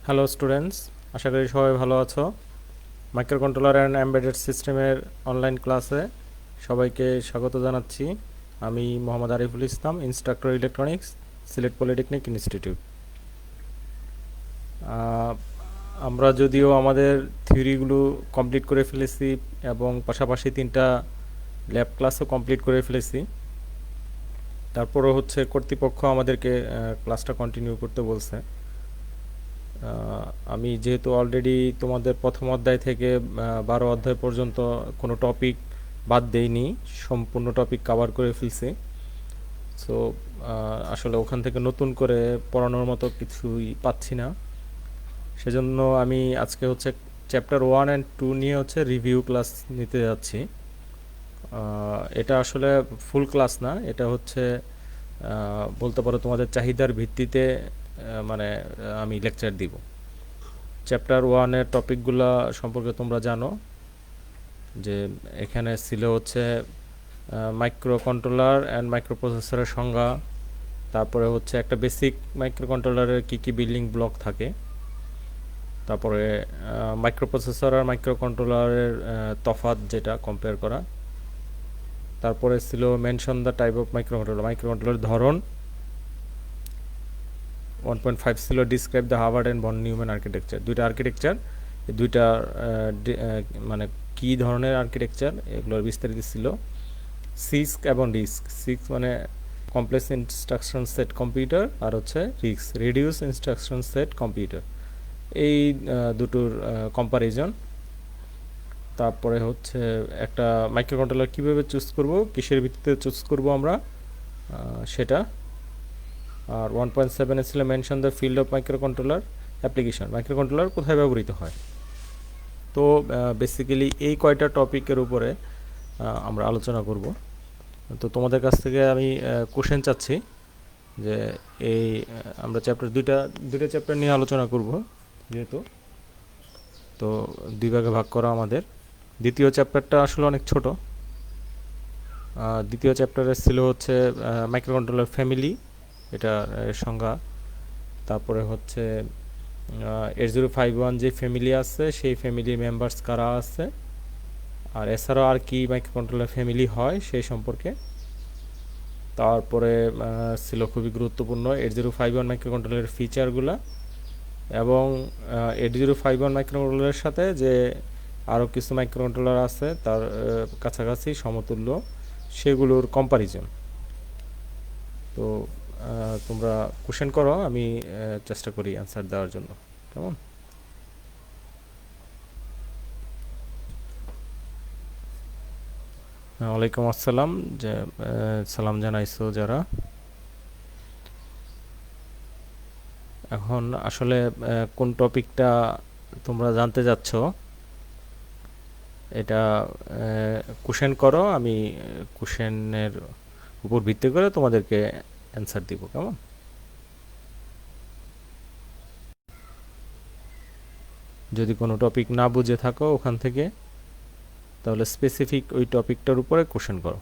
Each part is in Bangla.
হ্যালো স্টুডেন্টস, আশা করি সবাই ভালো আছো। মাইক্রোকন্ট্রোলার অ্যান্ড এমবেডেড সিস্টেমের অনলাইন ক্লাসে সবাইকে স্বাগত জানাচ্ছি। আমি Mohammad Ariful Islam, instructor electronics, Sylhet polytechnic institute. আহ, আমরা যদিও আমাদের থিওরিগুলো কমপ্লিট করে ফেলেছি এবং পাশাপাশি 3টা ল্যাব ক্লাসও কমপ্লিট করে ফেলেছি, তারপরও কর্তৃপক্ষ আমাদেরকে ক্লাসটা কন্টিনিউ করতে বলছে। আমি যেহেতু অলরেডি তোমাদের প্রথম অধ্যায় থেকে 12 অধ্যায় পর্যন্ত কোনো টপিক বাদ দেইনি, সম্পূর্ণ টপিক কভার করে ফেলছি। সো আসলে ওখান থেকে নতুন করে পড়ানোর মতো কিছুই পাচ্ছি না। সেজন্য আমি আজকে চ্যাপ্টার 1 অ্যান্ড 2 নিয়ে রিভিউ ক্লাস নিতে যাচ্ছি। এটা আসলে ফুল ক্লাস না, এটা বলতে পারো তোমাদের চাহিদার ভিত্তিতে মানে আমি লেকচার দিব। চ্যাপ্টার 1-এর টপিকগুলো সম্পর্কে তোমরা জানো যে এখানে ছিল মাইক্রো কন্ট্রোলার অ্যান্ড মাইক্রো প্রসেসরের সংজ্ঞা, তারপরে একটা বেসিক মাইক্রো কন্ট্রোলারের কী কী বিল্ডিং ব্লক থাকে, তারপরে মাইক্রো প্রসেসর আর মাইক্রো কন্ট্রোলারের তফাৎ যেটা কম্পেয়ার করা, তারপরে ছিল mention the type of micro কন্ট্রোলারের ধরন। 1.5 ছিল describe the Harvard and von Neumann architecture. দুইটা আর্কিটেকচার, দুইটা মানে কী ধরনের আর্কিটেকচার এগুলোর বিস্তারিত ছিল। সিস্ক এবং রিস্ক, সিক্স মানে কমপ্লেক্স ইনস্ট্রাকশন সেট কম্পিউটার, আর RISC reduce instruction set computer. এই দুটোর কম্পারিজন। তারপরে একটা মাইক্রো কন্ট্রোলার কীভাবে চুজ করব, কিসের ভিত্তিতে চুজ করব আমরা, সেটা। আর 1.7 ছিল mention the field of micro controller application, micro controller কোথায় ব্যবহৃত হয়। তো বেসিক্যালি এই কয়টা টপিকের উপরে আমরা আলোচনা করব। তো তোমাদের কাছ থেকে আমি কোশ্চেন চাচ্ছি যে এই আমরা দুইটা চ্যাপ্টার নিয়ে আলোচনা করব যেহেতু, তো দুই ভাগে ভাগ করা আমাদের। দ্বিতীয় চ্যাপ্টারটা আসলে অনেক ছোট। দ্বিতীয় চ্যাপ্টারে ছিল মাইক্রো কন্ট্রোলার ফ্যামিলি, এটা সংজ্ঞা। তারপরে 8051 যে ফ্যামিলি আছে সেই ফ্যামিলি মেম্বার্স কারা আছে, আর এছাড়াও আর কি মাইক্রো কন্ট্রোলার ফ্যামিলি হয় সেই সম্পর্কে। তারপরে ছিল খুবই গুরুত্বপূর্ণ 8051 মাইক্রো কন্ট্রোলারের ফিচারগুলো, এবং 8051 মাইক্রো কন্ট্রোলারের সাথে যে আরও কিছু মাইক্রো কন্ট্রোলার আছে তার কাছাকাছি সমতুল্য, সেগুলোর কম্পারিজন। তো তোমরা কোশ্চেন করো, আমি চেষ্টা করি অ্যান্সার দেওয়ার জন্য। কেমন? ওয়ালাইকুম আসসালাম। যে সালাম জানাইছো যারা। এখন আসলে কোন টপিকটা তোমরা জানতে যাচ্ছ এটা কোশ্চেন করো, আমি কোশ্চেনের উপর ভিত্তি করে তোমাদেরকে অ্যান্সার দিব। কেমন? যদি কোনো টপিক না বুঝে থাকো ওখান থেকে, তাহলে স্পেসিফিক ওই টপিকটার উপরে কোশ্চেন করো।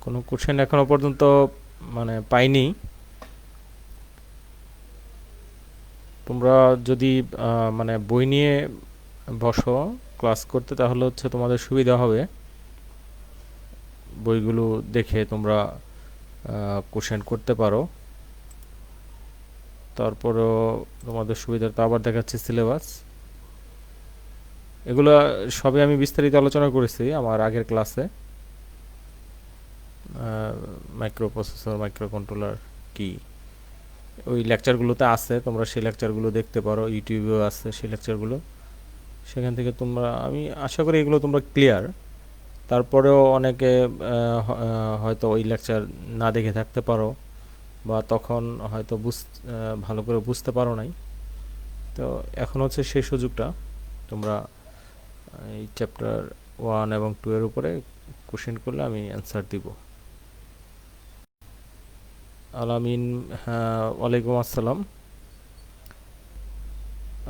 কোনো কোশ্চেন এখনো পর্যন্ত পাইনি। তোমরা যদি বই নিয়ে বসো ক্লাস করতে, তাহলে তোমাদের সুবিধা হবে। বইগুলো দেখে তোমরা কোশ্চেন করতে পারো। তারপরও তোমাদের সুবিধার্থে আবার দেখাচ্ছি সিলেবাস। এগুলো সবই আমি বিস্তারিত আলোচনা করেছি আমার আগের ক্লাসে। মাইক্রো প্রসেসর, মাইক্রো কন্ট্রোলার কি, ওই লেকচারগুলোতে আছে, তোমরা সেই লেকচারগুলো দেখতে পারো, ইউটিউবেও আছে সেই লেকচারগুলো। সেখান থেকে আমি আশা করি এগুলো তোমরা ক্লিয়ার। তারপরেও অনেকে হয়তো ওই লেকচার না দেখে থাকতে পারো, বা তখন হয়তো ভালো করে বুঝতে পারো নাই। তো এখন হচ্ছে সেই সুযোগটা, তোমরা এই চ্যাপ্টার 1 এবং 2 এর উপরে কোশ্চেন করলে আমি অ্যান্সার দিব। আলামিন, হ্যাঁ, ওয়ালাইকুম আসসালাম।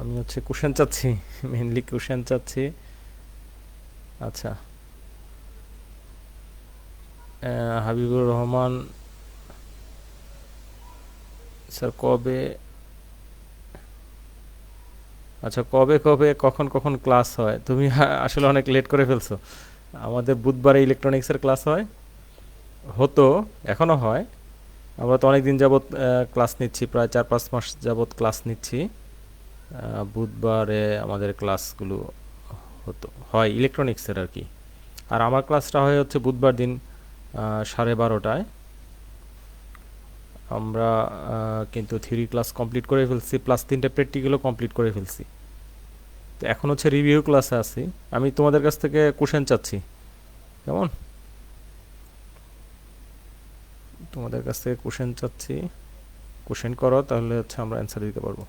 আমি হচ্ছে কোশ্চেন চাচ্ছি, মেইনলি কোশ্চেন চাচ্ছি। আচ্ছা, হাবিবুর রহমান স্যার কবে, আচ্ছা কবে কবে কখন কখন ক্লাস হয়? তুমি আসলে অনেক লেট করে ফেলছো। আমাদের বুধবারে ইলেকট্রনিক্সের ক্লাস হয়, হতো, এখনো হয়। আমরা তো অনেক দিন যাবৎ ক্লাস নিচ্ছি, প্রায় 4-5 মাস যাবৎ ক্লাস নিচ্ছি। বুধবারে আমাদের ক্লাসগুলো হয় ইলেকট্রনিক্সের আর কি। আর আমার ক্লাসটা হয় হচ্ছে বুধবার দিন 12:30টায়। আমরা কিন্তু থিওরি ক্লাস কমপ্লিট করে ফেলছি, প্লাস 3টে প্র্যাকটিক্যালও কমপ্লিট করে ফেলছি। তো এখন হচ্ছে রিভিউ ক্লাসে আছি। আমি তোমাদের কাছ থেকে কোশ্চেন চাচ্ছি, কেমন? তোমাদের কাছ থেকে কোশ্চেন চাচ্ছি, কোশ্চেন করো, তাহলে হচ্ছে আমরা অ্যান্সার দিতে পারবো।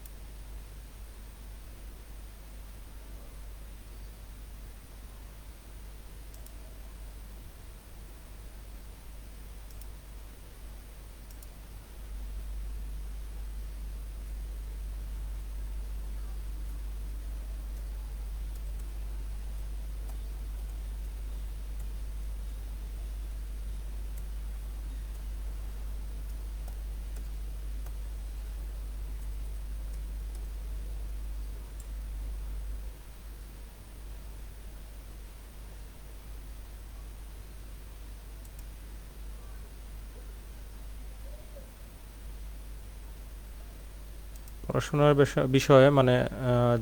পড়াশোনার বিষয়ে মানে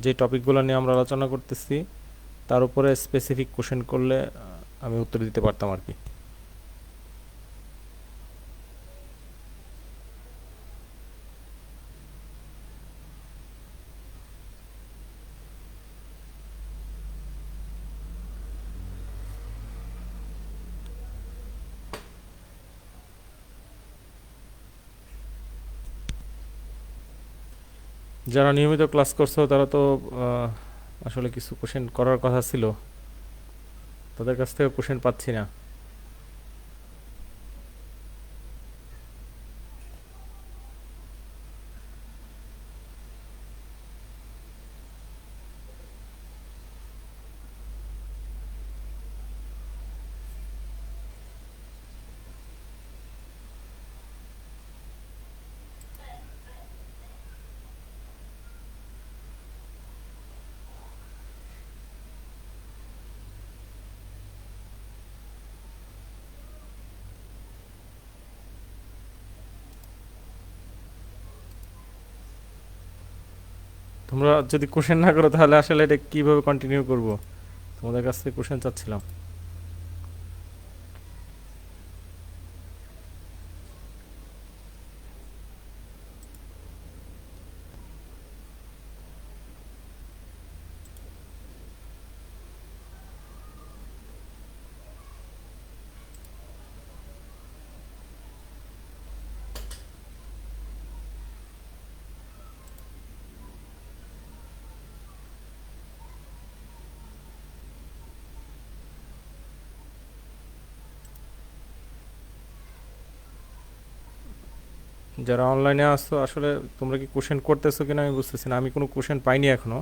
যে টপিকগুলো নিয়ে আমরা আলোচনা করতেছি তার উপরে স্পেসিফিক কোশ্চেন করলে আমি উত্তর দিতে পারতাম আর কি। যারা নিয়মিত ক্লাস করছো তারা তো আহ, আসলে কিছু কোশ্চেন করার কথা ছিল, তাদের কাছ থেকে কোশ্চেন পাচ্ছি না। তোমরা যদি কোশ্চেন না করো তাহলে আসলে এটা কিভাবে কন্টিনিউ করব? তোমাদের কাছ থেকে কোশ্চেন চাচ্ছিলাম। যারা অনলাইনে আসছো আসলে তোমরা কি কোশ্চেন করতেছো কিনা আমি বুঝতেছি না, আমি কোনো কোশ্চেন পাইনি এখনো।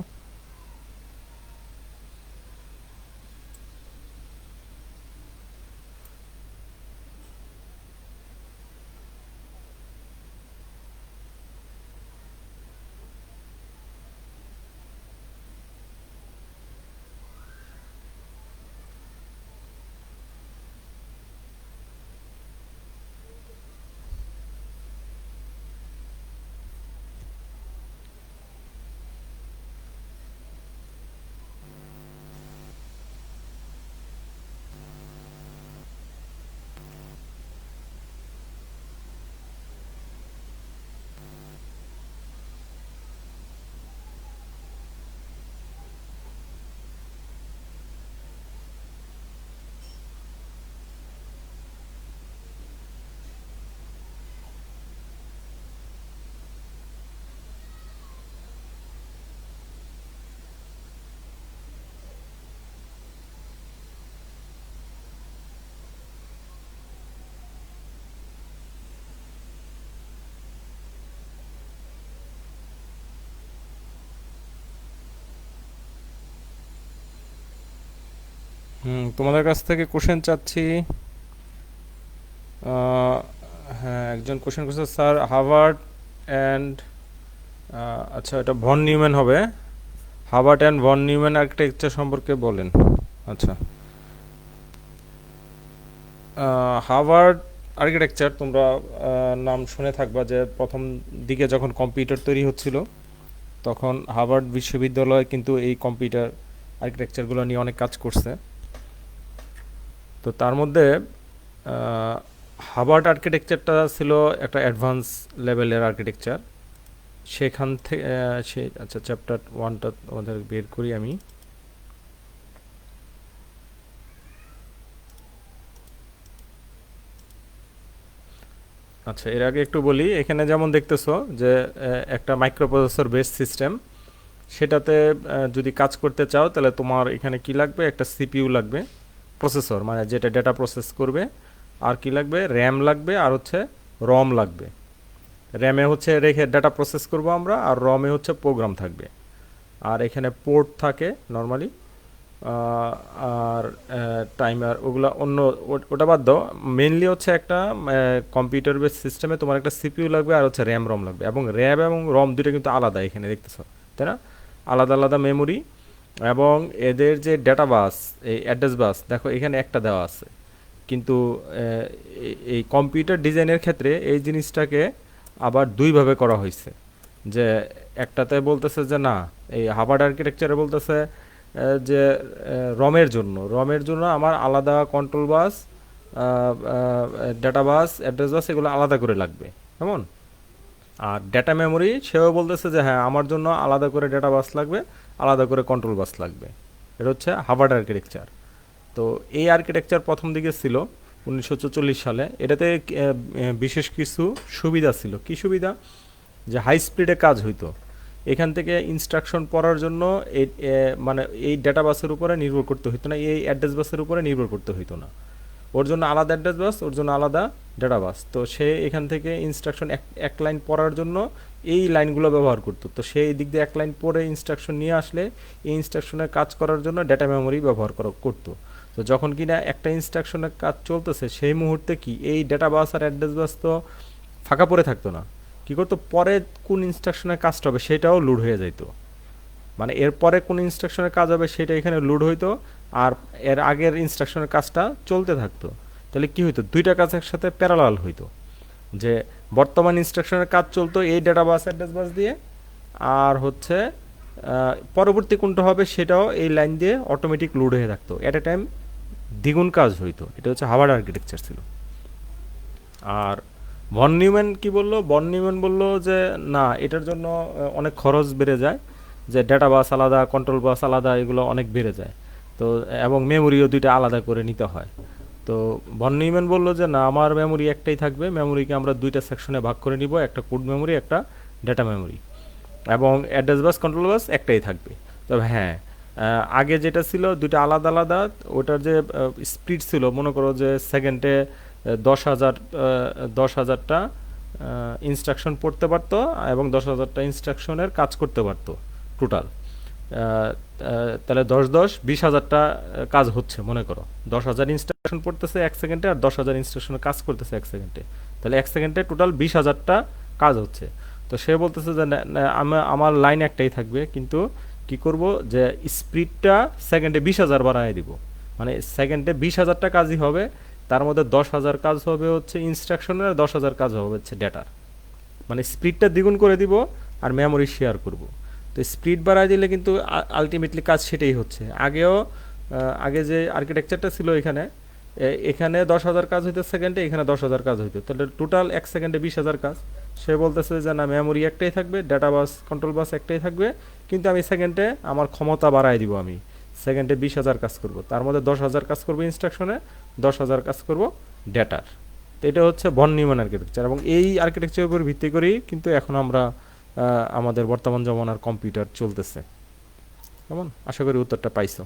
তোমাদের কাছ থেকে কোশ্চেন চাচ্ছি। আহ, হ্যাঁ, একজন কোশ্চেন করছে স্যার হার্ভার্ড অ্যান্ড, আচ্ছা এটা ভন নিউম্যান হবে, Harvard and von Neumann architecture সম্পর্কে বলেন। আচ্ছা, হার্ভার্ড আর্কিটেকচার তোমরা নাম শুনে থাকবা, যে প্রথম দিকে যখন কম্পিউটার তৈরি হচ্ছিল তখন হার্ভার্ড বিশ্ববিদ্যালয় কিন্তু এই কম্পিউটার আর্কিটেকচারগুলো নিয়ে অনেক কাজ করছে। তো তার মধ্যে হার্ভার্ড আর্কিটেকচারটা ছিল একটা অ্যাডভান্স লেভেলের আর্কিটেকচার। সেখান থেকে আচ্ছা চ্যাপ্টার ওয়ানটা আমাদের বের করি আমি। আচ্ছা, এর আগে একটু বলি, এখানে যেমন দেখতেছো যে একটা মাইক্রোপ্রসেসর বেস সিস্টেম, সেটাতে যদি কাজ করতে চাও তাহলে তোমার এখানে কি লাগবে, একটা সিপিইউ লাগবে, প্রসেসর মানে যেটা ডেটা প্রসেস করবে, আর কি লাগবে, র্যাম লাগবে, আর হচ্ছে রম লাগবে। র্যামে হচ্ছে রেখে ডেটা প্রসেস করব আমরা, আর রমে হচ্ছে প্রোগ্রাম থাকবে। আর এখানে পোর্ট থাকে নর্মালি, আর টাইমার ওগুলো অন্য, ওটা বাদ দাও। মেনলি হচ্ছে একটা কম্পিউটার বেস সিস্টেমে তোমার একটা সিপিইউ লাগবে, আর হচ্ছে র্যাম রম লাগবে। এবং র্যাম এবং রম দুটো কিন্তু আলাদা, এখানে দেখতেছো তাই না, আলাদা আলাদা মেমোরি। এবং এদের যে ডেটা বাস, এই অ্যাড্রেস বাস দেখো এখানে একটা দেওয়া আছে, কিন্তু এই কম্পিউটার ডিজাইনের ক্ষেত্রে এই জিনিসটাকে আবার দুইভাবে করা হয়েছে। যে একটাতে বলতেছে যে না, এই হার্ভার্ড আর্কিটেকচারে বলতেছে যে রমের জন্য আমার আলাদা কন্ট্রোল বাস, ডেটা বাস, অ্যাড্রেস বাস এগুলো আলাদা করে লাগবে, কেমন। আর ডেটা মেমোরি সেও বলতেছে যে হ্যাঁ আমার জন্য আলাদা করে ডেটা বাস লাগবে, আলাদা করে কন্ট্রোল বাস লাগবে। এটা হচ্ছে হার্ভার্ড আর্কিটেকচার। তো এই আর্কিটেকচার প্রথম দিকে ছিল 1944 সালে। এটাতে বিশেষ কিছু সুবিধা ছিল। কি সুবিধা? যে হাই স্পিডে কাজ হইতো। এখান থেকে ইনস্ট্রাকশন পড়ার জন্য এই মানে এই ডেটা বাসের উপরে নির্ভর করতে হইতো না, এই অ্যাড্রেস বাসের উপরে নির্ভর করতে হইতো না। ওর জন্য আলাদা অ্যাড্রেস বাস, ওর জন্য আলাদা ডেটা বাস। তো সে এখান থেকে ইনস্ট্রাকশন এক লাইন পড়ার জন্য এই লাইনগুলো ব্যবহার করতো। তো সেই দিক দিয়ে এক লাইন পড়ে ইনস্ট্রাকশন নিয়ে আসলে এই ইনস্ট্রাকশনের কাজ করার জন্য ডেটা মেমোরি ব্যবহার করতো। তো যখন কিনা একটা ইনস্ট্রাকশনের কাজ চলতেছে সেই মুহূর্তে কি এই ডেটা বাস আর অ্যাড্রেস বাস তো ফাঁকা পড়ে থাকতো না। কী করতো, পরে কোন ইনস্ট্রাকশনের কাজটা হবে সেটাও লোড হয়ে যাইতো। মানে এরপরে কোন ইনস্ট্রাকশনের কাজ হবে সেটা এখানে লোড হইতো, আর এর আগের ইনস্ট্রাকশনের কাজটা চলতে থাকতো। তাহলে কি হইতো, দুইটা কাজ একসাথে প্যারালাল হইতো। যে বর্তমান ইনস্ট্রাকশনের কাজ চলতো এই ডেটা বাস অ্যাড্রেস বাস দিয়ে, আর হচ্ছে পরবর্তী কোনটা হবে সেটাও এই লাইন দিয়ে অটোমেটিক লোড হয়ে থাকতো। এট এ টাইম দ্বিগুণ কাজ হইতো। এটা হচ্ছে হার্ভার্ড আর্কিটেকচার ছিল। আর ভন নিউম্যান কি বললো, ভন নিউম্যান বললো যে না, এটার জন্য অনেক খরচ বেড়ে যায়, যে ডেটা বাস আলাদা, কন্ট্রোল বাস আলাদা, এগুলো অনেক বেড়ে যায়। তো এবং মেমোরিও দুইটা আলাদা করে নিতে হয়। তো ভন নিউম্যান বললো যে না, আমার মেমোরি একটাই থাকবে, মেমোরিকে আমরা দুইটা সেকশনে ভাগ করে নিব, একটা কোড মেমোরি, একটা ডেটা মেমোরি। এবং অ্যাড্রেস বাস, কন্ট্রোল বাস একটাই থাকবে। তবে হ্যাঁ, আগে যেটা ছিল দুইটা আলাদা আলাদা, ওটার যে স্পিড ছিল, মনে করো যে সেকেন্ডে 10,000 10,000টা ইনস্ট্রাকশন পড়তে পারতো, এবং 10,000টা ইনস্ট্রাকশনের কাজ করতে পারতো টোটাল। তাহলে 10 10 20,000টা কাজ হচ্ছে, মনে করো 10,000 ইনস্ট্রাকশন পড়তেছে 1 সেকেন্ডে, আর 10,000 ইনস্ট্রাকশনের কাজ করতেছে 1 সেকেন্ডে। তাহলে 1 সেকেন্ডে টোটাল 20,000টা কাজ হচ্ছে। তো সে বলতেছে যে আমার লাইন একটাই থাকবে, কিন্তু কি করব, যে স্পিডটা সেকেন্ডে 20,000 বাড়ায় দিব। মানে সেকেন্ডে 20,000টা কাজই হবে, তার মধ্যে 10,000 কাজ হবে হচ্ছে ইনস্ট্রাকশনের, আর 10,000 কাজ হবে হচ্ছে ডেটার। মানে স্পিডটা দ্বিগুণ করে দিব, আর মেমোরি শেয়ার করব। তো স্পিড বাড়ায় দিলে কিন্তু আলটিমেটলি কাজ সেটাই হচ্ছে। আগে যে আর্কিটেকচারটা ছিল এখানে, এখানে 10,000 কাজ হইতো সেকেন্ডে, এখানে 10,000 কাজ হইতো, তাহলে টোটাল 1 সেকেন্ডে 20,000 কাজ। সে বলতেছে যে না, মেমোরি একটাই থাকবে, ডেটা বাস, কন্ট্রোল বাস একটাই থাকবে, কিন্তু আমি সেকেন্ডে আমার ক্ষমতা বাড়ায় দিব, আমি সেকেন্ডে 20,000 কাজ করব, তার মধ্যে 10,000 কাজ করবো ইনস্ট্রাকশনে, 10,000 কাজ করব ডেটার। তো এটা হচ্ছে ভন নিউম্যান আর্কিটেকচার, এবং এই আর্কিটেকচারের উপর ভিত্তি করেই কিন্তু এখন আমরা আমাদের বর্তমান জমানার কম্পিউটার চলতেছে। কেমন, আশা করি উত্তরটা পাইছো।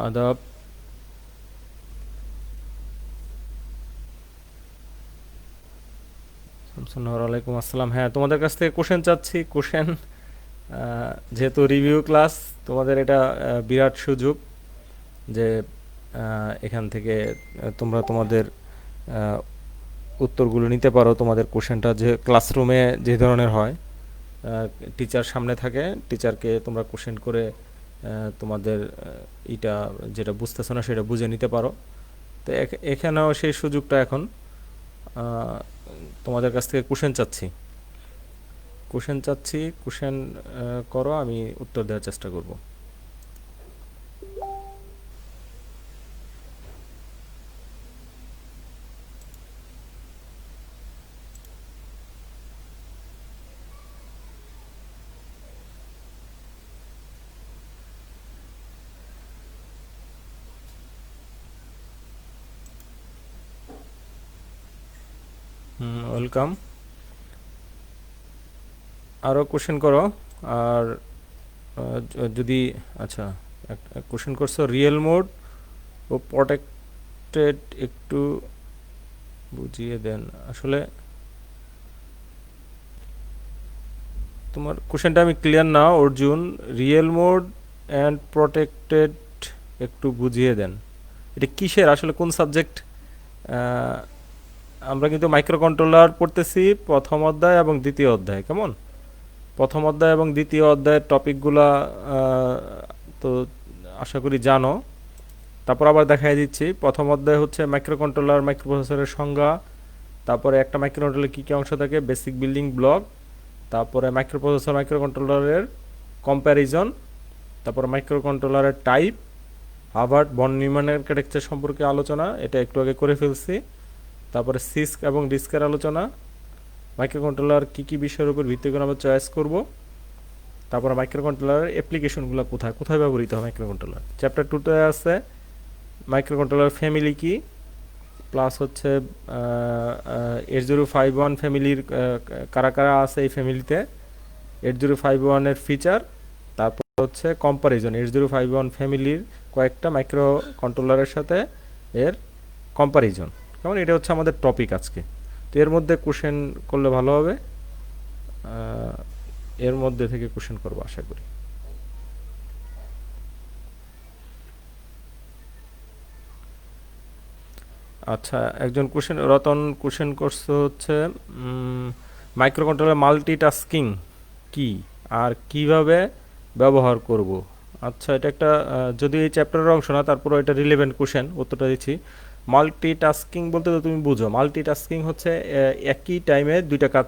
আদাব। শামসুন্নাহর ওয়ালাইকুম আসসালাম। হ্যাঁ, তোমাদের কাছ থেকে কোশ্চেন চাচ্ছি, কোশ্চেন যেহেতু রিভিউ ক্লাস, তোমাদের এটা বিরাট সুযোগ যে এখান থেকে তোমরা তোমাদের আহ, উত্তরগুলো নিতে পারো। তোমাদের কোশ্চেনটা যে ক্লাসরুমে যে ধরনের হয়, টিচার সামনে থাকে, টিচারকে তোমরা কোশ্চেন করে তোমাদের এটা যেটা বুঝতেছো না সেটা বুঝে নিতে পারো। তো এখানেও সেই সুযোগটা এখন আহ, তোমাদের কাছ থেকে কোশ্চেন চাচ্ছি, কোশ্চেন করো, আমি উত্তর দেওয়ার চেষ্টা করব। ওয়েলকাম। আরও কোশ্চেন করো। আর যদি আচ্ছা, কোশ্চেন করছো রিয়েল মোড ও প্রোটেক্টেড, একটু বুঝিয়ে দেন। আসলে তোমার কোশ্চেনটা আমি ক্লিয়ার না Arjun. Real mode and protected একটু বুঝিয়ে দেন। এটা কিসের, আসলে কোন সাবজেক্ট? আমরা কিন্তু মাইক্রো কন্ট্রোলার পড়তেছি প্রথম অধ্যায় এবং দ্বিতীয় অধ্যায়, কেমন? প্রথম অধ্যায় এবং দ্বিতীয় অধ্যায়ের টপিকগুলা তো আশা করি জানো। তারপর আবার দেখাই দিচ্ছি। প্রথম অধ্যায় হচ্ছে মাইক্রো কন্ট্রোলার, মাইক্রো প্রসেসরের সংজ্ঞা, তারপরে একটা মাইক্রো কন্ট্রোলার কী কী অংশ থাকে, বেসিক বিল্ডিং ব্লক, তারপরে মাইক্রো প্রসেসর মাইক্রো কন্ট্রোলারের কম্প্যারিজন, তারপরে মাইক্রো কন্ট্রোলারের টাইপ, হার্ভার্ড বন নিউম্যান আর্কিটেকচার সম্পর্কে আলোচনা, এটা একটু আগে করে ফেলছি। তারপরে সিস্ক এবং ডিস্কের আলোচনা, মাইক্রো কন্ট্রোলার কী কী বিষয়ের উপর ভিত্তি করে আমরা চয়েস করব, তারপরে মাইক্রো কন্ট্রোলারের অ্যাপ্লিকেশনগুলো কোথায় কোথায় ব্যবহৃত হয় মাইক্রো কন্ট্রোলার। চ্যাপ্টার টুতে আছে মাইক্রো কন্ট্রোলার ফ্যামিলি কি, প্লাস হচ্ছে 8051 ফ্যামিলির কারা কারা আছে এই ফ্যামিলিতে, 8051-এর ফিচার, তারপর হচ্ছে কম্পারিজন 8051 ফ্যামিলির কয়েকটা মাইক্রো কন্ট্রোলারের সাথে এর কম্পারিজন। কেমন? এটা হচ্ছে আমাদের টপিক আজকে। তো এর মধ্যে কোশ্চেন করলে ভালো হবে। আহ, এর মধ্যে থেকে কোশ্চেন করবো আশা করি। আচ্ছা, একজন কোশ্চেন, রতন কোশ্চেন করছে হচ্ছে মাইক্রো কন্ট্রোলার মাল্টিটাস্কিং কি আর কিভাবে ব্যবহার করব। আচ্ছা, এটা একটা যদি এই চ্যাপ্টারের অংশ না, তারপরে এটা রিলেভেন্ট কোশ্চেন, উত্তরটা দিচ্ছি। মাল্টিটাস্কিং বলতে তো তুমি বুঝো, মাল্টিটাস্কিং হচ্ছে একই টাইমে দুইটা কাজ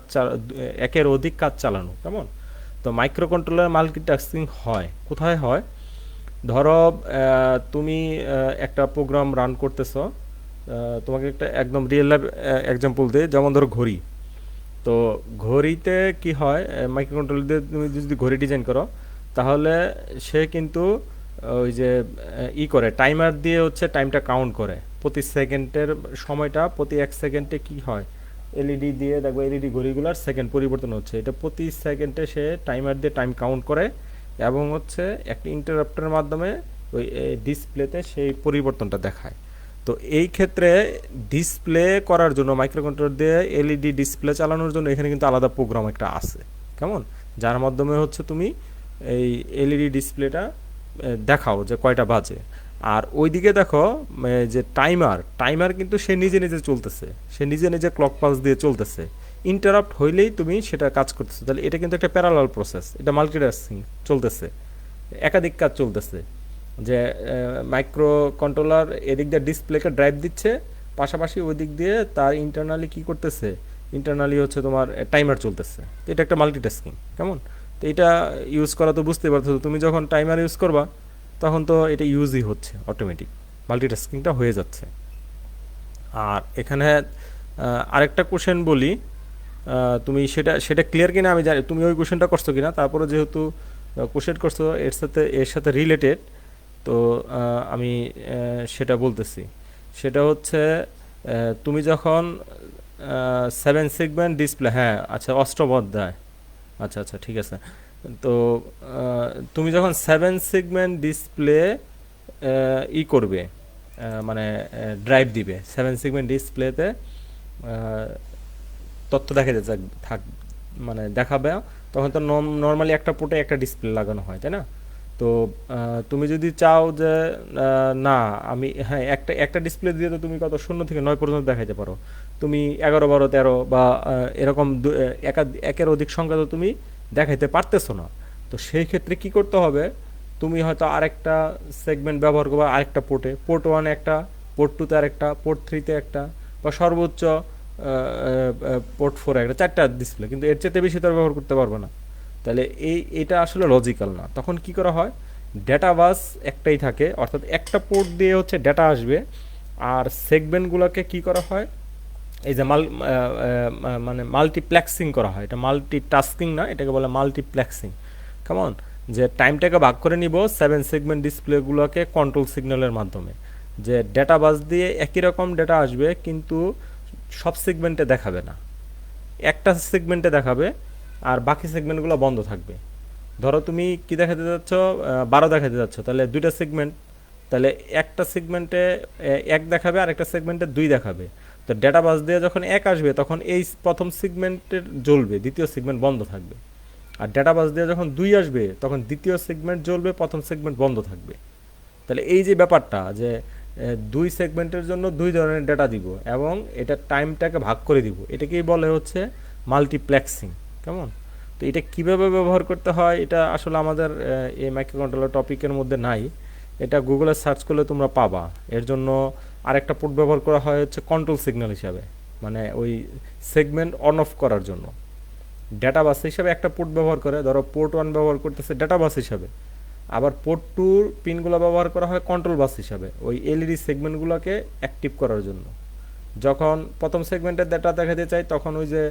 একের অধিক কাজ চালানো, কেমন? তো মাইক্রো কন্ট্রোলার মাল্টিটাস্কিং হয় কোথায় হয়? ধরো তুমি একটা প্রোগ্রাম রান করতেছো। তোমাকে একটা একদম রিয়েল লাইফ এক্সাম্পল দিই, যেমন ধরো ঘড়ি। তো ঘড়িতে কি হয়, মাইক্রো কন্ট্রোলার দিয়ে তুমি যদি ঘড়ি ডিজাইন করো, তাহলে সে কিন্তু ওই যে করে টাইমার দিয়ে হচ্ছে টাইমটা কাউন্ট করে, প্রতি সেকেন্ডের সময়টা প্রতি 1 সেকেন্ডে কি হয়, এলইডি দিয়ে দেখবো, এলইডি ঘড়িগুলোর সেকেন্ড পরিবর্তন হচ্ছে, এটা প্রতি সেকেন্ডে সে টাইমার দিয়ে টাইম কাউন্ট করে এবং হচ্ছে একটা ইন্টারাপ্টের মাধ্যমে ওই ডিসপ্লেতে সেই পরিবর্তনটা দেখায়। তো এই ক্ষেত্রে ডিসপ্লে করার জন্য মাইক্রো কন্ট্রোলার দিয়ে এলইডি ডিসপ্লে চালানোর জন্য এখানে কিন্তু আলাদা প্রোগ্রাম একটা আছে, কেমন? যার মাধ্যমে হচ্ছে তুমি এই এলইডি ডিসপ্লেটা দেখাও যে কয়টা বাজে। আর ওইদিকে দেখো যে টাইমার টাইমার কিন্তু সে নিজে নিজে চলতেছে, সে নিজে নিজে ক্লক পালস দিয়ে চলতেছে। ইন্টারাপ্ট হইলেই তুমি সেটা কাজ করতেছো, তাহলে এটা কিন্তু একটা প্যারালাল প্রসেস, এটা মাল্টিটাস্কিং চলতেছে, একাধিক কাজ চলতেছে। যে মাইক্রো কন্ট্রোলার এদিক দিয়ে ডিসপ্লেকে ড্রাইভ দিচ্ছে, পাশাপাশি ওই দিক দিয়ে তার ইন্টারনালি কি করতেছে, ইন্টারনালি হচ্ছে তোমার টাইমার চলতেছে। তো এটা একটা মাল্টিটাস্কিং, কেমন? তো এটা ইউজ করা তো বুঝতেই পারছো, তুমি যখন টাইমার ইউজ করবা তখন তো এটা ইউজই হচ্ছে, অটোমেটিক মাল্টিটাস্কিংটা হয়ে যাচ্ছে। আর এখানে আরেকটা কোশ্চেন বলি, তুমি সেটা সেটা ক্লিয়ার কিনা আমি জানি, তুমি ওই কোশ্চেনটা করছো কিনা, তারপরে যেহেতু কোশ্চেন করছো এর সাথে রিলেটেড, তো আমি সেটা বলতেছি। সেটা হচ্ছে তুমি যখন 7 সেগমেন্ট ডিসপ্লে, হ্যাঁ আচ্ছা, অষ্টম অধ্যায়, আচ্ছা আচ্ছা ঠিক আছে। তো তুমি যখন 7 সেগমেন্ট ডিসপ্লে করবে, মানে ড্রাইভ দিবে 7 সেগমেন্ট ডিসপ্লেতে, তথ্য দেখা যাচ্ছে থাক, মানে দেখাবে, তখন তো নর্মালি একটা পোর্টে একটা ডিসপ্লে লাগানো হয়, তাই না? তো তুমি যদি চাও যে না আমি হ্যাঁ একটা একটা ডিসপ্লে দিয়ে তো তুমি কত 0 থেকে 9 পর্যন্ত দেখাইতে পারো, তুমি 11 12 13 বা এরকম একের অধিক সংখ্যা তো তুমি দেখাইতে পারতেছো না। তো সেই ক্ষেত্রে কি করতে হবে, তুমি হয়তো আরেকটা সেগমেন্ট ব্যবহার করবে, আরেকটা পোর্টে, পোর্ট ওয়ানে একটা, পোর্ট টুতে আরেকটা, পোর্ট থ্রিতে একটা, বা সর্বোচ্চ পোর্ট ফোরে একটা, চারটা ডিসপ্লে, কিন্তু এর চেয়ে বেশি তো আর ব্যবহার করতে পারবে না। তাহলে এটা আসলে লজিক্যাল না। তখন কি করা হয়, ডেটা বাস একটাই থাকে, অর্থাৎ একটা পোর্ট দিয়ে হচ্ছে ডেটা আসবে, আর সেগমেন্টগুলোকে কি করা হয়, এই যে মানে মাল্টিপ্লেক্সিং করা হয়। এটা মাল্টি টাস্কিং না, এটাকে বলে মাল্টিপ্লেক্সিং। কেমন, যে টাইমটাকে ভাগ করে নিব 7 সেগমেন্ট ডিসপ্লেগুলোকে কন্ট্রোল সিগন্যালের মাধ্যমে, যে ডেটা বাস দিয়ে একই রকম ডেটা আসবে কিন্তু সব সেগমেন্টে দেখাবে না, একটা সেগমেন্টে দেখাবে আর বাকি সেগমেন্টগুলো বন্ধ থাকবে। ধরো তুমি কি দেখাতে যাচ্ছ, 12 দেখাতে যাচ্ছ, তাহলে দুইটা সেগমেন্ট, তাহলে একটা সেগমেন্টে 1 দেখাবে আর একটা সেগমেন্টে 2 দেখাবে। তো ডেটা বাস দিয়ে যখন 1 আসবে তখন এই প্রথম সেগমেন্টের জ্বলবে, দ্বিতীয় সেগমেন্ট বন্ধ থাকবে। আর ডেটা বাস দিয়ে যখন 2 আসবে তখন দ্বিতীয় সেগমেন্ট জ্বলবে, প্রথম সেগমেন্ট বন্ধ থাকবে। তাহলে এই যে ব্যাপারটা, যে 2 সেগমেন্টের জন্য 2 ধরনের ডেটা দিব এবং এটা টাইমটাকে ভাগ করে দিব, এটাকেই বলে হচ্ছে মাল্টিপ্লেক্সিং। কেমন, তো এটা কিভাবে ব্যবহার করতে হয় এটা আসলে আমাদের এই মাইক্রোকন্ট্রোলার টপিকের মধ্যে নাই। এটা গুগলে সার্চ করলে তোমরা পাবা। এর জন্য আরেকটা পোর্ট ব্যবহার করা হয় হচ্ছে কন্ট্রোল সিগন্যাল হিসাবে, মানে ওই সেগমেন্ট অন অফ করার জন্য। ডেটা বাস হিসাবে একটা পোর্ট ব্যবহার করে, ধরো পোর্ট 1 ব্যবহার করতেছে ডেটা বাস হিসাবে, আবার পোর্ট 2 পিনগুলো ব্যবহার করা হয় কন্ট্রোল বাস হিসাবে, ওই এলইডি সেগমেন্টগুলোকে অ্যাক্টিভ করার জন্য। যখন প্রথম সেগমেন্টের ডেটা দেখাতে চাই তখন ওই যে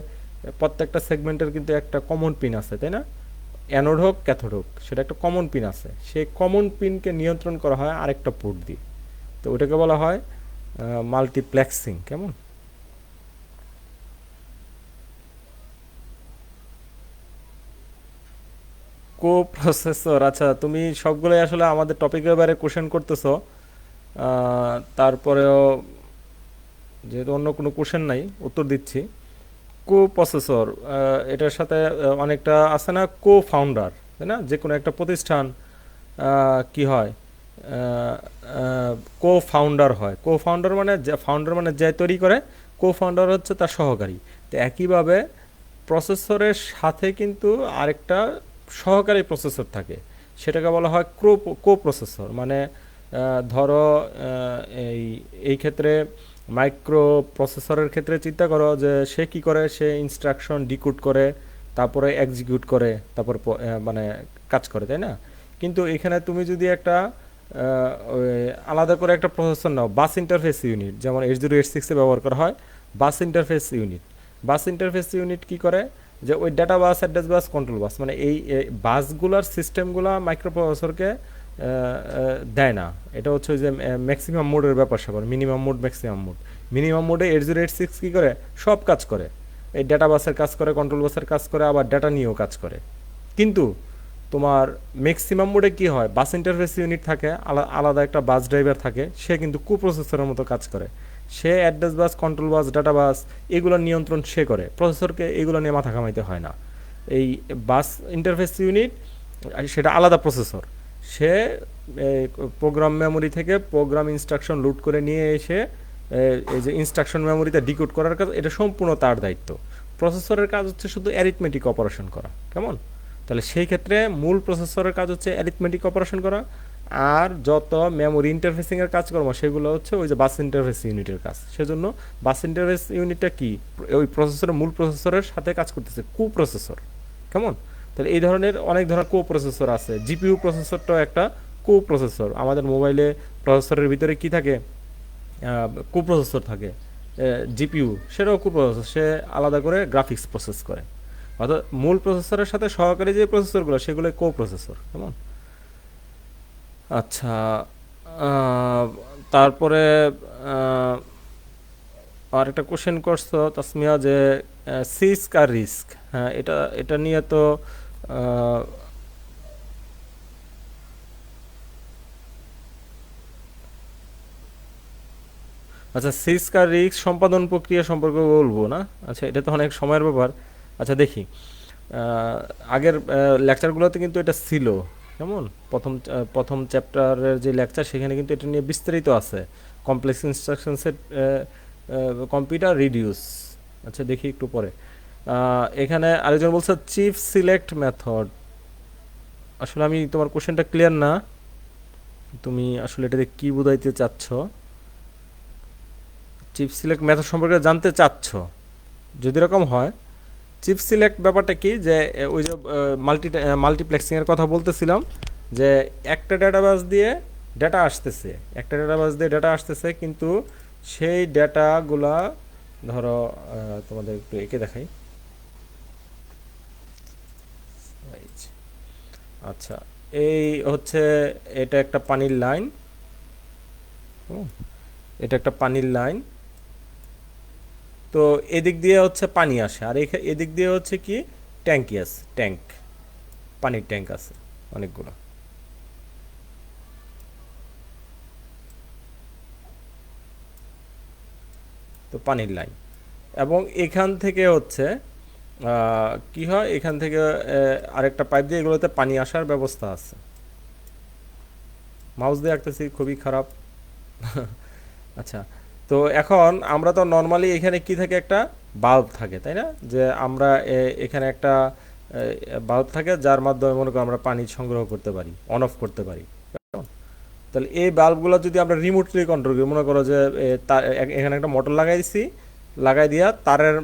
প্রত্যেকটা সেগমেন্টের কিন্তু একটা কমন পিন আছে, তাই না? অ্যানোড হোক ক্যাথোড হোক, সেটা একটা কমন পিন আছে, সেই কমন পিনকে নিয়ন্ত্রণ করা হয় আরেকটা পোর্ট দিয়ে। তো ওটাকে বলা হয় মাল্টিপ্লেক্সিং। কেমন, কো প্রসেসর, আচ্ছা তুমি সবগুলোই আসলে আমাদের টপিকের বাইরে কোশ্চেন করতেছো। তারপরেও যেহেতু অন্য কোনো কোশ্চেন নাই, উত্তর দিচ্ছি। কো প্রসেসর, এটার সাথে অনেকটা আছে না, কো ফাউন্ডার, তাই না? যে কোনো একটা প্রতিষ্ঠান কি হয়, কো ফাউন্ডার হয়। কো ফাউন্ডার মানে ফাউন্ডার মানে যে তৈরি করে, কো ফাউন্ডার হচ্ছে তার সহকারী। তো একইভাবে প্রসেসরের সাথে কিন্তু আরেকটা সহকারী প্রসেসর থাকে, সেটাকে বলা হয় কো প্রসেসর। মানে ধরো এই এই ক্ষেত্রে মাইক্রো প্রসেসরের ক্ষেত্রে চিন্তা করো যে সে কি করে, সে ইনস্ট্রাকশন ডিকোড করে, তারপরে এক্সিকিউট করে, তারপর মানে কাজ করে, তাই না? কিন্তু এখানে তুমি যদি একটা ওই আলাদা করে একটা প্রসেসর নাও, বাস ইন্টারফেস ইউনিট, যেমন 8086-এ ব্যবহার করা হয় বাস ইন্টারফেস ইউনিট। বাস ইন্টারফেস ইউনিট কি করে, যে ওই ডাটা বাস, অ্যাড্রেস বাস, কন্ট্রোল বাস, মানে এই বাসগুলার সিস্টেমগুলো মাইক্রোপ্রসেসরকে দেয় না। এটা হচ্ছে ওই যে ম্যাক্সিমাম মোডের ব্যাপার স্যাপার, minimum mode, maximum mode. Minimum মোডে 8086 কী করে, সব কাজ করে, এই ডেটা বাসের কাজ করে, কন্ট্রোল বাসের কাজ করে, আবার ডেটা নিয়েও কাজ করে। কিন্তু তোমার ম্যাক্সিমাম মোডে কি হয়, বাস ইন্টারফেস ইউনিট থাকে, আলাদা একটা বাস ড্রাইভার থাকে, সে কিন্তু কুপ্রসেসরের মতো কাজ করে। সে অ্যাড্রেস বাস, কন্ট্রোল বাস, ডাটা বাস এগুলোর নিয়ন্ত্রণ সে করে, প্রসেসরকে এগুলো নিয়ে মাথা ঘামাইতে হয় না। এই বাস ইন্টারফেস ইউনিট সেটা আলাদা প্রসেসর, সে প্রোগ্রাম মেমোরি থেকে প্রোগ্রাম ইনস্ট্রাকশন লোড করে নিয়ে এসে এই যে ইনস্ট্রাকশন মেমোরিতে ডিকোড করার কাজ, এটা সম্পূর্ণ তার দায়িত্ব। প্রসেসরের কাজ হচ্ছে শুধু অ্যারিথমেটিক অপারেশন করা। কেমন, তাহলে সেই ক্ষেত্রে মূল প্রসেসরের কাজ হচ্ছে অ্যারিথমেটিক অপারেশন করা, আর যত মেমোরি ইন্টারফেসিংয়ের কাজকর্ম সেগুলো হচ্ছে ওই যে বাস ইন্টারফেস ইউনিটের কাজ। সেজন্য বাস ইন্টারফেস ইউনিটটা কি, ওই প্রসেসরের মূল প্রসেসরের সাথে কাজ করতেছে, প্রসেসর। কেমন, তাহলে এই ধরনের অনেক ধরনের প্রসেসর আছে। জিপিইউ প্রসেসরটাও একটা প্রসেসর। আমাদের মোবাইলে প্রসেসরের ভিতরে কি থাকে, প্রসেসর থাকে, জিপিইউ, সেটাও প্রসেসর, সে আলাদা করে গ্রাফিক্স প্রসেস করে। অর্থাৎ মূল প্রসেসরের সাথে সহকারী যে প্রসেসরগুলো সেগুলো প্রসেসর। কেমন, আচ্ছা। আহ, তারপরে আহ, আর একটা কোশ্চেন করছো তাসমিয়া, যে সিস্ক আর রিস্ক। হ্যাঁ, এটা এটা নিয়ে তো আহ, আচ্ছা, সিস্ক আর রিস্ক সম্পাদন প্রক্রিয়া সম্পর্কে বলবো না। আচ্ছা, এটা তো অনেক সময়ের ব্যাপার। আচ্ছা দেখি, আহ, আগের লেকচারগুলোতে কিন্তু এটা ছিল। কেমন, প্রথম চ্যাপ্টারের যে লেকচার সেখানে কিন্তু এটা নিয়ে বিস্তারিত আছে। Complex instruction set, computer reduce. আচ্ছা দেখি একটু পরে। এখানে আরেকজন বলছে চিফ সিলেক্ট মেথড। আসলে আমি তোমার কোশ্চেনটা ক্লিয়ার না, তুমি আসলে এটাতে কি বোঝাইতে চাচ্ছ? চিপ সিলেক্ট মেথড সম্পর্কে জানতে চাচ্ছ? যদি এরকম হয়, চিপ সিলেক্ট ব্যাপারটা কি, যে ওই যে মাল্টিপ্লেক্সিং এর কথা বলতেছিলাম, যে একটা ডেটাবেস দিয়ে ডেটা আসতেছে, একটা ডেটাবেস দিয়ে ডেটা আসতেছে, কিন্তু সেই ডেটাগুলা ধরো, তোমাদের একটু এঁকে দেখাই। এই যে, আচ্ছা, এই হচ্ছে, এটা একটা পানির লাইন। এটা একটা পানির লাইন। তো এদিক দিয়ে হচ্ছে পানি আসে, আর এদিক দিয়ে হচ্ছে কি, ট্যাঙ্কি আছে, ট্যাঙ্ক, পানির ট্যাঙ্ক আছে অনেকগুলো। তো পানির লাইন, এবং এখান থেকে হচ্ছে কি হয়, এখান থেকে আরেকটা পাইপ দিয়ে এগুলোতে পানি আসার ব্যবস্থা আছে। মাউস দিয়ে আঁকতেছি, খুবই খারাপ। আচ্ছা, তো এখন আমরা তো নর্মালি এখানে কি থাকে, একটা বাল্ব থাকে, তাই না? যে আমরা এখানে একটা বাল্ব থাকে, যার মাধ্যমে মনে করো আমরা পানি সংগ্রহ করতে পারি, অন অফ করতে পারি। তাহলে এই বাল্বগুলো যদি আমরা রিমোটলি কন্ট্রোল করি, মনে করো যে এখানে একটা মোটর লাগাই দিছি, লাগাই দিয়া তারের